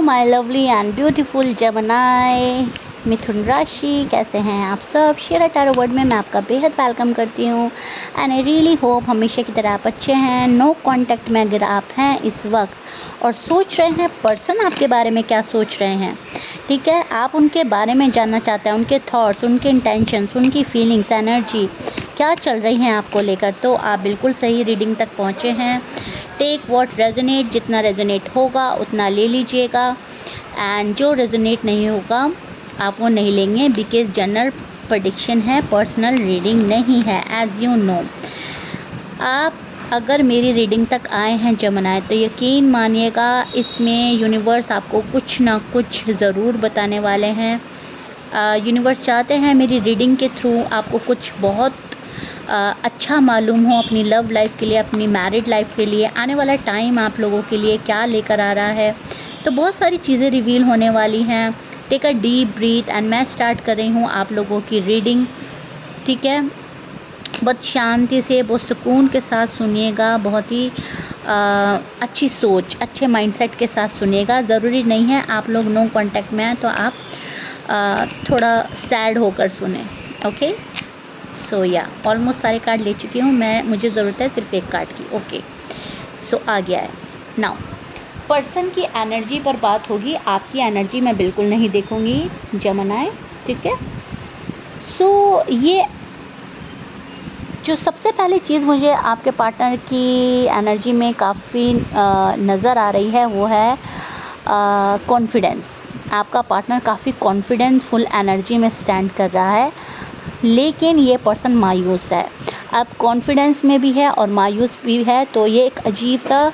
My lovely and beautiful Gemini मिथुन राशि, कैसे हैं आप सब। शेरा टैरो वर्ड में मैं आपका बेहद वेलकम करती हूँ एंड आई रियली होप हमेशा की तरह आप अच्छे हैं। नो कांटेक्ट में अगर आप हैं इस वक्त और सोच रहे हैं पर्सन आपके बारे में क्या सोच रहे हैं, ठीक है, आप उनके बारे में जानना चाहते हैं, उनके थॉट्स, उनके इंटेंशंस, उनकी फीलिंग्स, एनर्जी क्या चल रही हैं आपको लेकर, तो आप बिल्कुल सही रीडिंग तक पहुँचे हैं। टेक व्हाट रेजोनेट, जितना रेजोनेट होगा उतना ले लीजिएगा एंड जो रेजोनेट नहीं होगा आप वो नहीं लेंगे, बिकॉज जनरल प्रेडिक्शन है, पर्सनल रीडिंग नहीं है। एज यू नो, आप अगर मेरी रीडिंग तक आए हैं जेमिनी, तो यकीन मानिएगा इसमें यूनिवर्स आपको कुछ ना कुछ ज़रूर बताने वाले हैं। यूनिवर्स चाहते हैं मेरी रीडिंग के थ्रू आपको कुछ बहुत अच्छा मालूम हो अपनी लव लाइफ के लिए, अपनी मैरिड लाइफ के लिए, आने वाला टाइम आप लोगों के लिए क्या लेकर आ रहा है। तो बहुत सारी चीज़ें रिवील होने वाली हैं। Take a deep breath and मैं स्टार्ट कर रही हूँ आप लोगों की रीडिंग, ठीक है। बहुत शांति से, बहुत सुकून के साथ सुनिएगा, बहुत ही अच्छी सोच, अच्छे माइंडसेट के साथ सुनिएगा। ज़रूरी नहीं है आप लोग नो कांटेक्ट में हैं तो आप थोड़ा सैड होकर सुने, ओके। सो या ऑलमोस्ट सारे कार्ड ले चुकी हूँ मैं, मुझे ज़रूरत है सिर्फ एक कार्ड की, ओके। सो आ गया है। नाउ पर्सन की एनर्जी पर बात होगी, आपकी एनर्जी मैं बिल्कुल नहीं देखूंगी जेमिनी, ठीक है। सो ये जो सबसे पहली चीज़ मुझे आपके पार्टनर की एनर्जी में काफ़ी नज़र आ रही है वो है कॉन्फिडेंस। आपका पार्टनर काफ़ी कॉन्फिडेंसफुल एनर्जी में स्टैंड कर रहा है, लेकिन ये पर्सन मायूस है। अब कॉन्फिडेंस में भी है और मायूस भी है, तो ये एक अजीब सा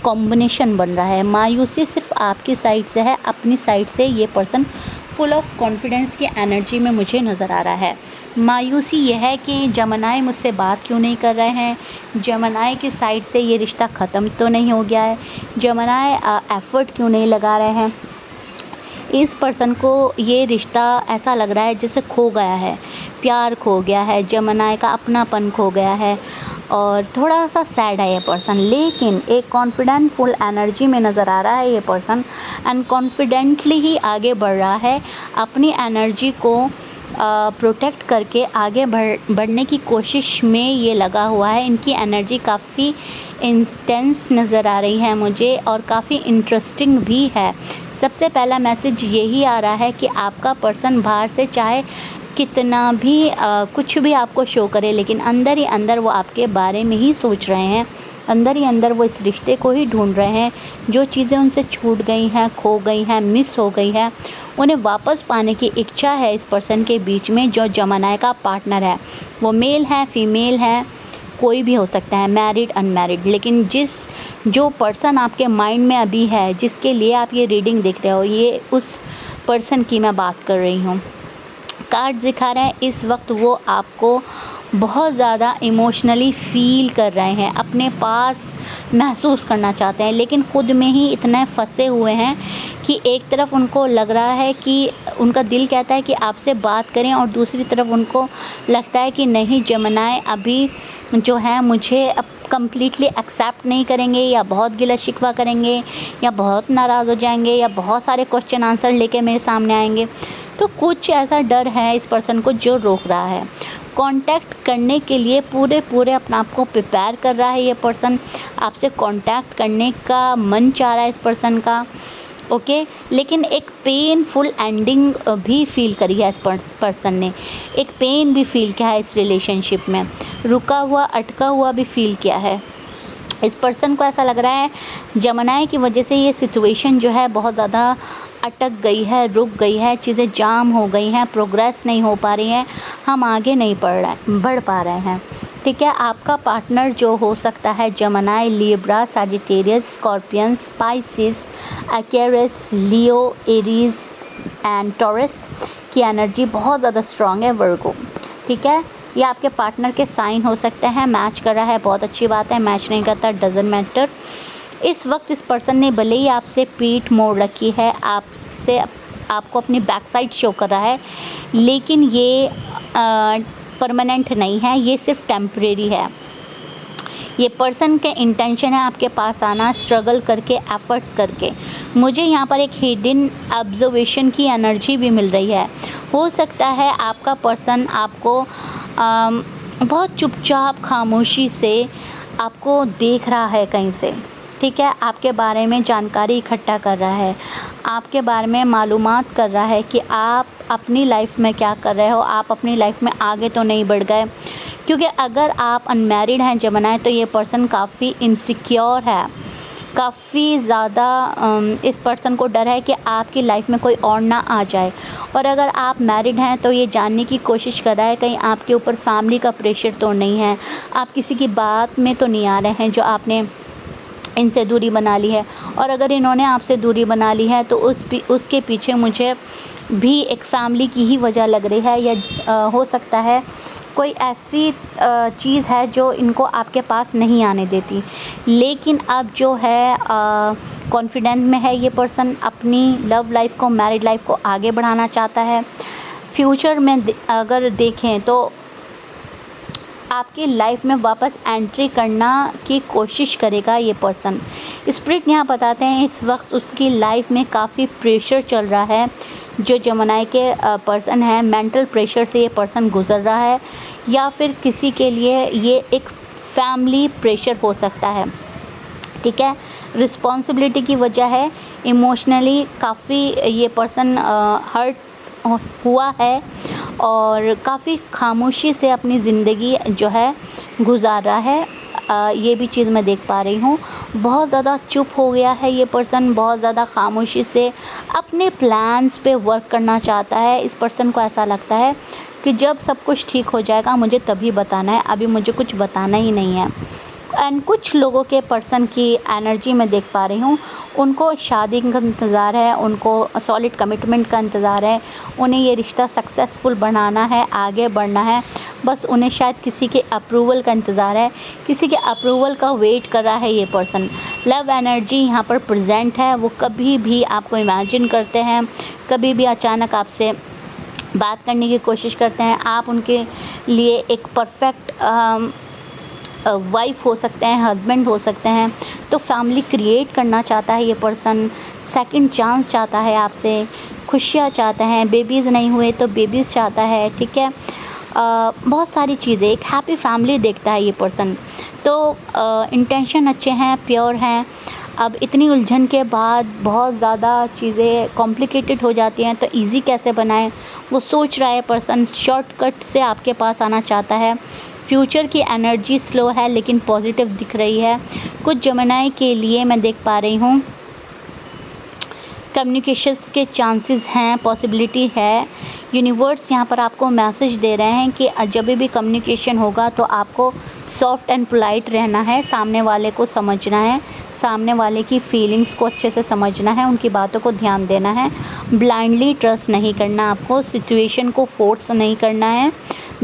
कॉम्बिनेशन बन रहा है। मायूसी सिर्फ आपकी साइड से है, अपनी साइड से ये पर्सन फुल ऑफ कॉन्फिडेंस की एनर्जी में मुझे नज़र आ रहा है। मायूसी यह है कि जेमिनी मुझसे बात क्यों नहीं कर रहे हैं, जेमिनी की साइड से ये रिश्ता ख़त्म तो नहीं हो गया है, जेमिनी एफ़र्ट क्यों नहीं लगा रहे हैं। इस पर्सन को ये रिश्ता ऐसा लग रहा है जैसे खो गया है, प्यार खो गया है, जेमिनी का अपनापन खो गया है और थोड़ा सा सैड है ये पर्सन। लेकिन एक कॉन्फिडेंट फुल एनर्जी में नज़र आ रहा है ये पर्सन एंड कॉन्फिडेंटली ही आगे बढ़ रहा है, अपनी एनर्जी को प्रोटेक्ट करके आगे बढ़ने की कोशिश में ये लगा हुआ है। इनकी एनर्जी काफ़ी इंटेंस नज़र आ रही है मुझे और काफ़ी इंटरेस्टिंग भी है। सबसे पहला मैसेज यही आ रहा है कि आपका पर्सन बाहर से चाहे कितना भी कुछ भी आपको शो करे, लेकिन अंदर ही अंदर वो आपके बारे में ही सोच रहे हैं, अंदर ही अंदर वो इस रिश्ते को ही ढूंढ रहे हैं। जो चीज़ें उनसे छूट गई हैं, खो गई हैं, मिस हो गई है, उन्हें वापस पाने की इच्छा है इस पर्सन के बीच में जो जेमिनी का पार्टनर है। वो मेल है, फीमेल है, कोई भी हो सकता है, मैरिड, अनमैरिड, लेकिन जो पर्सन आपके माइंड में अभी है, जिसके लिए आप ये रीडिंग देख रहे हो, ये उस पर्सन की मैं बात कर रही हूँ। कार्ड दिखा रहे हैं इस वक्त वो आपको बहुत ज़्यादा इमोशनली फील कर रहे हैं, अपने पास महसूस करना चाहते हैं, लेकिन ख़ुद में ही इतने फंसे हुए हैं कि एक तरफ उनको लग रहा है कि उनका दिल कहता है कि आपसे बात करें और दूसरी तरफ उनको लगता है कि नहीं, जेमिनी अभी जो है मुझे अब कम्प्लीटली एक्सेप्ट नहीं करेंगे, या बहुत गिला शिकवा करेंगे, या बहुत नाराज़ हो जाएंगे, या बहुत सारे क्वेश्चन आंसर लेके मेरे सामने आएंगे। तो कुछ ऐसा डर है इस पर्सन को जो रोक रहा है। कांटेक्ट करने के लिए पूरे अपने आप को प्रिपेयर कर रहा है ये पर्सन, आपसे कांटेक्ट करने का मन चाह रहा है इस पर्सन का, ओके। लेकिन एक पेनफुल एंडिंग भी फील करी है इस पर्सन ने, एक पेन भी फील किया है इस रिलेशनशिप में, रुका हुआ, अटका हुआ भी फील किया है। इस पर्सन को ऐसा लग रहा है जेमिनी की वजह से ये सिचुएशन जो है बहुत ज़्यादा अटक गई है, रुक गई है, चीज़ें जाम हो गई हैं, प्रोग्रेस नहीं हो पा रही हैं, हम आगे नहीं बढ़ पा रहे हैं, ठीक है। आपका पार्टनर जो हो सकता है Gemini, Libra, Sagittarius, Scorpion, Pisces, Aquarius, Leo, Aries and Taurus की एनर्जी बहुत ज़्यादा स्ट्रॉन्ग है, वर्गो, ठीक है। ये आपके पार्टनर के साइन हो सकते हैं। मैच कर रहा है, बहुत अच्छी बात है, मैच नहीं करता डजंट मैटर। इस वक्त इस पर्सन ने भले ही आपसे पीठ मोड़ रखी है, आपको अपनी बैक साइड शो कर रहा है, लेकिन ये परमानेंट नहीं है, ये सिर्फ टेम्परेरी है। ये पर्सन के इंटेंशन है आपके पास आना स्ट्रगल करके, एफर्ट्स करके। मुझे यहाँ पर एक हिडन ऑब्जर्वेशन की एनर्जी भी मिल रही है। हो सकता है आपका पर्सन आपको बहुत चुपचाप खामोशी से आपको देख रहा है कहीं से, ठीक है, आपके बारे में जानकारी इकट्ठा कर रहा है, आपके बारे में मालूमात कर रहा है कि आप अपनी लाइफ में क्या कर रहे हो, आप अपनी लाइफ में आगे तो नहीं बढ़ गए। क्योंकि अगर आप अनमैरिड हैं जमनाई, तो ये पर्सन काफ़ी इनसिक्योर है, काफ़ी ज़्यादा इस पर्सन को डर है कि आपकी लाइफ में कोई और ना आ जाए। और अगर आप मैरिड हैं तो ये जानने की कोशिश कर रहा है कहीं आपके ऊपर फैमिली का प्रेशर तो नहीं है, आप किसी की बात में तो नहीं आ रहे हैं जो आपने इनसे दूरी बना ली है। और अगर इन्होंने आपसे दूरी बना ली है तो उसके पीछे मुझे भी एक फैमिली की ही वजह लग रही है, या हो सकता है कोई ऐसी चीज़ है जो इनको आपके पास नहीं आने देती। लेकिन अब जो है कॉन्फिडेंस में है ये पर्सन, अपनी लव लाइफ को, मैरिड लाइफ को आगे बढ़ाना चाहता है। फ्यूचर में अगर देखें तो आपकी लाइफ में वापस एंट्री करना की कोशिश करेगा ये पर्सन। स्पिरिट यहाँ बताते हैं इस वक्त उसकी लाइफ में काफ़ी प्रेशर चल रहा है। जो जमनाई के पर्सन है, मेंटल प्रेशर से ये पर्सन गुजर रहा है, या फिर किसी के लिए ये एक फैमिली प्रेशर हो सकता है, ठीक है। रिस्पॉन्सिबिलिटी की वजह है, इमोशनली काफ़ी ये पर्सन हर्ट हुआ है और काफ़ी खामोशी से अपनी ज़िंदगी जो है गुजार रहा है। ये भी चीज़ मैं देख पा रही हूँ। बहुत ज़्यादा चुप हो गया है ये पर्सन, बहुत ज़्यादा खामोशी से अपने प्लान्स पे वर्क करना चाहता है। इस पर्सन को ऐसा लगता है कि जब सब कुछ ठीक हो जाएगा मुझे तभी बताना है, अभी मुझे कुछ बताना ही नहीं है। एंड कुछ लोगों के पर्सन की एनर्जी में देख पा रही हूँ, उनको शादी का इंतज़ार है, उनको सॉलिड कमिटमेंट का इंतज़ार है, उन्हें ये रिश्ता सक्सेसफुल बनाना है, आगे बढ़ना है। बस उन्हें शायद किसी के अप्रूवल का इंतज़ार है, किसी के अप्रूवल का वेट कर रहा है ये पर्सन। लव एनर्जी यहाँ पर प्रेजेंट है। वो कभी भी आपको इमेजिन करते हैं, कभी भी अचानक आपसे बात करने की कोशिश करते हैं। आप उनके लिए एक परफेक्ट वाइफ हो सकते हैं, हस्बैंड हो सकते हैं। तो फैमिली क्रिएट करना चाहता है ये पर्सन, सेकंड चांस चाहता है आपसे, खुशियाँ चाहता है, बेबीज़ नहीं हुए तो बेबीज़ चाहता है, ठीक है। बहुत सारी चीज़ें, एक हैप्पी फैमिली देखता है ये पर्सन। तो इंटेंशन अच्छे हैं, प्योर हैं। अब इतनी उलझन के बाद बहुत ज़्यादा चीज़ें कॉम्प्लिकेटेड हो जाती हैं, तो इजी कैसे बनाएं वो सोच रहा है पर्सन। शॉर्टकट से आपके पास आना चाहता है। फ्यूचर की एनर्जी स्लो है लेकिन पॉजिटिव दिख रही है। कुछ जमनाई के लिए मैं देख पा रही हूँ कम्युनिकेशंस के चांसेस हैं, पॉसिबिलिटी है। यूनिवर्स यहाँ पर आपको मैसेज दे रहे हैं कि जब भी कम्युनिकेशन होगा तो आपको सॉफ्ट एंड पोलाइट रहना है, सामने वाले को समझना है, सामने वाले की फीलिंग्स को अच्छे से समझना है, उनकी बातों को ध्यान देना है। ब्लाइंडली ट्रस्ट नहीं करना, आपको सिचुएशन को फोर्स नहीं करना है।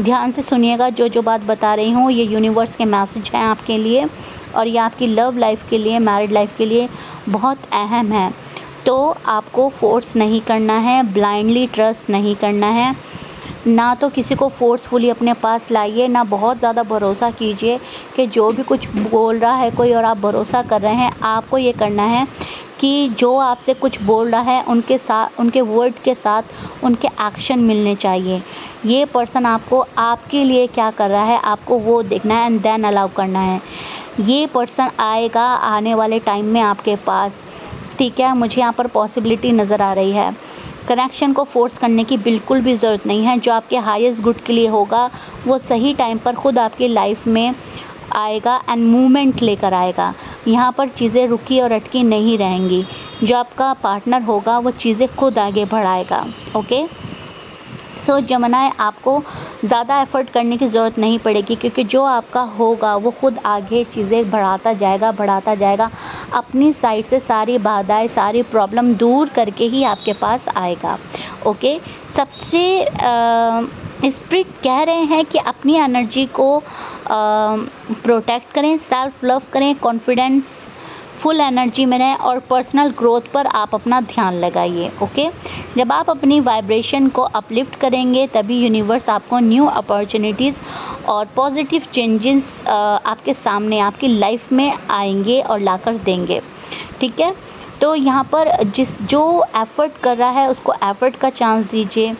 ध्यान से सुनिएगा, जो बात बता रही हूँ ये यूनिवर्स के मैसेज हैं आपके लिए, और ये आपकी लव लाइफ के लिए, मैरिड लाइफ के लिए बहुत अहम है। तो आपको फोर्स नहीं करना है, ब्लाइंडली ट्रस्ट नहीं करना है, ना तो किसी को फोर्सफुली अपने पास लाइए, ना बहुत ज़्यादा भरोसा कीजिए कि जो भी कुछ बोल रहा है कोई और आप भरोसा कर रहे हैं। आपको ये करना है कि जो आपसे कुछ बोल रहा है उनके साथ, उनके वर्ड के साथ उनके एक्शन मिलने चाहिए। ये पर्सन आपको आपके लिए क्या कर रहा है आपको वो देखना है एंड देन अलाउ करना है। ये पर्सन आएगा आने वाले टाइम में आपके पास, ठीक है। मुझे यहाँ पर पॉसिबिलिटी नज़र आ रही है। कनेक्शन को फोर्स करने की बिल्कुल भी ज़रूरत नहीं है। जो आपके हाईएस्ट गुड के लिए होगा वो सही टाइम पर खुद आपकी लाइफ में आएगा एंड मूवमेंट लेकर आएगा। यहाँ पर चीज़ें रुकी और अटकी नहीं रहेंगी। जो आपका पार्टनर होगा वो चीज़ें खुद आगे बढ़ाएगा। ओके, सो जमनाई आपको ज़्यादा एफ़र्ट करने की ज़रूरत नहीं पड़ेगी, क्योंकि जो आपका होगा वो खुद आगे चीज़ें बढ़ाता जाएगा। अपनी साइड से सारी बाधाएं, सारी प्रॉब्लम दूर करके ही आपके पास आएगा। ओके, सबसे स्पिरिट कह रहे हैं कि अपनी एनर्जी को प्रोटेक्ट करें, सेल्फ लव करें, कॉन्फिडेंस फुल एनर्जी में रहें और पर्सनल ग्रोथ पर आप अपना ध्यान लगाइए। ओके, जब आप अपनी वाइब्रेशन को अपलिफ्ट करेंगे तभी यूनिवर्स आपको न्यू अपॉर्चुनिटीज़ और पॉजिटिव चेंजेस आपके सामने आपकी लाइफ में आएंगे और लाकर देंगे। ठीक है, तो यहाँ पर जो एफ़र्ट कर रहा है उसको एफ़र्ट का चांस दीजिए।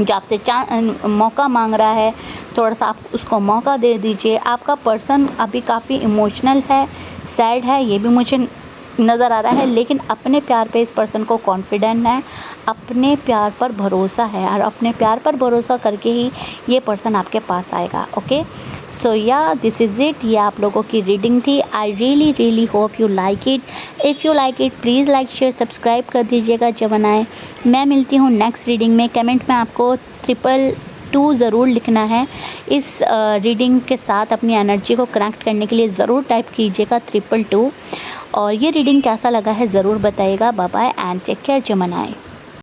जो आपसे मौका मांग रहा है, थोड़ा सा आप उसको मौका दे दीजिए। आपका पर्सन अभी काफ़ी इमोशनल है, सैड है, ये भी मुझे नज़र आ रहा है, लेकिन अपने प्यार पे इस पर्सन को कॉन्फिडेंट है, अपने प्यार पर भरोसा है और अपने प्यार पर भरोसा करके ही ये पर्सन आपके पास आएगा। ओके, सो या दिस इज़ इट, ये आप लोगों की रीडिंग थी। I really hope you like it. If you like it please like share subscribe कर दीजिएगा जमनाए। मैं मिलती हूँ नेक्स्ट रीडिंग में। कमेंट में आपको 222 ज़रूर लिखना है। इस रीडिंग के साथ अपनी एनर्जी को कनेक्ट करने के लिए ज़रूर टाइप कीजिएगा 222। और ये रीडिंग कैसा लगा है ज़रूर बताइएगा। Bye bye and take care जमनाए।